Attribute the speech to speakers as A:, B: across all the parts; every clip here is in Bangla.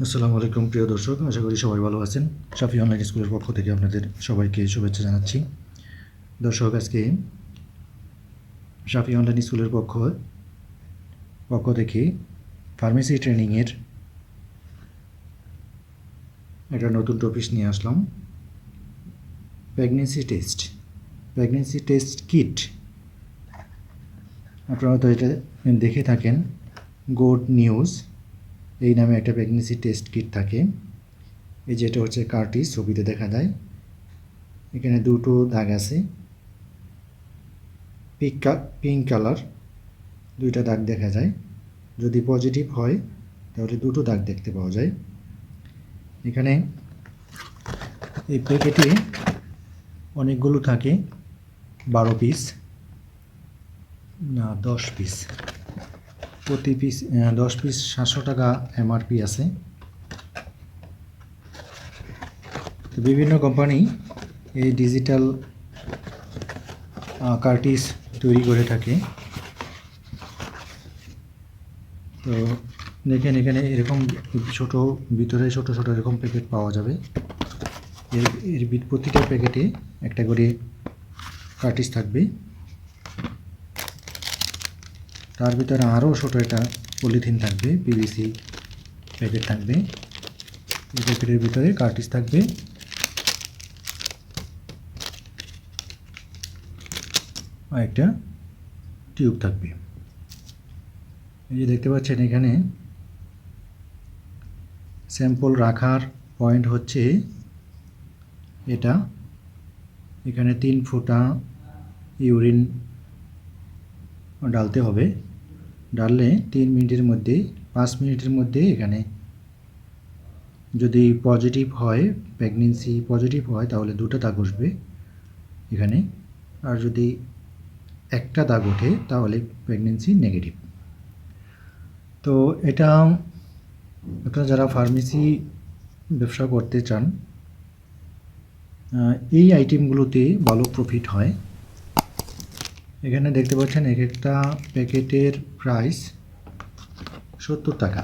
A: আসসালামু আলাইকুম প্রিয় দর্শক, আশা করি সবাই ভালো আছেন। সাফি অনলাইন স্কুলের পক্ষ থেকে আপনাদের সবাইকে শুভেচ্ছা জানাচ্ছি। দর্শক, আজকে সাফি অনলাইন স্কুলের পক্ষ থেকে ফার্মেসি ট্রেনিংয়ের একটা নতুন টপিক নিয়ে আসলাম। Pregnancy test kit. আপনারা তো এটা দেখে থাকেন, গুড নিউজ এই নামে একটা প্রেগনেন্সি টেস্ট কিট থাকে। এই যেটা হচ্ছে কার্টিস, ছবিতে দেখা যায়। এখানে দুটো দাগ আছে, পিঙ্ক কালার, দুইটা দাগ দেখা যায়। যদি পজিটিভ হয় তাহলে দুটো দাগ দেখতে পাওয়া যায়। এখানে এই প্যাকেটে অনেকগুলো থাকে, 12 পিস না 10 পিস, প্রতি পিস 10 পিস 700 টাকা এমআরপি আছে। তো বিভিন্ন কোম্পানি এই ডিজিটাল কার্টিস তৈরি করে থাকে। তো দেখেন, এখানে এরকম ভিতরে ছোট এরকম প্যাকেট পাওয়া যাবে। এর প্রতিটা প্যাকেটে একটা করে কার্টিস থাকবে। তার ভিতরে আরও ছোট একটা পলিথিন থাকবে, পিভিসি প্যাকেট থাকবে। এই প্যাকেটের ভিতরে কার্টিস থাকবে, আর একটা টিউব থাকবে। এই যে দেখতে পাচ্ছেন, এখানে স্যাম্পল রাখার পয়েন্ট হচ্ছে এটা। এখানে 3 ফোঁটা ইউরিন ডালতে হবে। ডাললে 3 মিনিটের মধ্যে 5 মিনিটের মধ্যে এখানে যদি পজিটিভ হয়, প্রেগনেন্সি পজিটিভ হয়, তাহলে 2টা দাগ উঠবে এখানে। আর যদি একটা দাগ ওঠে তাহলে প্রেগনেন্সি নেগেটিভ। তো এটা আপনারা যারা ফার্মেসি ব্যবসা করতে চান, এই আইটেমগুলোতে ভালো প্রফিট হয়। এখানে দেখতে পাচ্ছেন এক একটা প্যাকেটের প্রাইস 70 টাকা,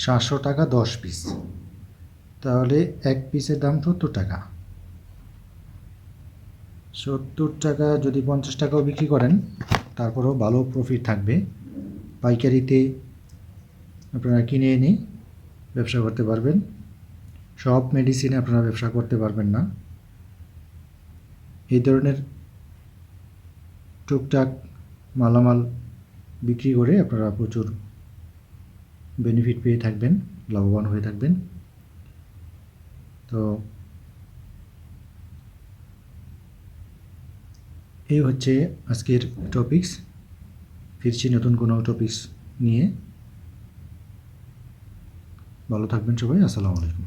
A: 700 টাকা 10 পিস, তাহলে এক পিসের দাম 70 টাকা। 70 টাকা যদি 50 টাকাও বিক্রি করেন, তারপরেও ভালো প্রফিট থাকবে। পাইকারিতে আপনারা কিনে এনে ব্যবসা করতে পারবেন। সব মেডিসিনে আপনারা ব্যবসা করতে পারবেন না। এই ধরনের টুকটাক মালামাল বিক্রি করে আপনারা প্রচুর বেনিফিট পেয়ে থাকবেন, লাভবান হয়ে থাকবেন। তো এই হচ্ছে আজকের টপিকস। ফিরছি নতুন কোনো টপিকস নিয়ে। ভালো থাকবেন সবাই। আসসালামু আলাইকুম।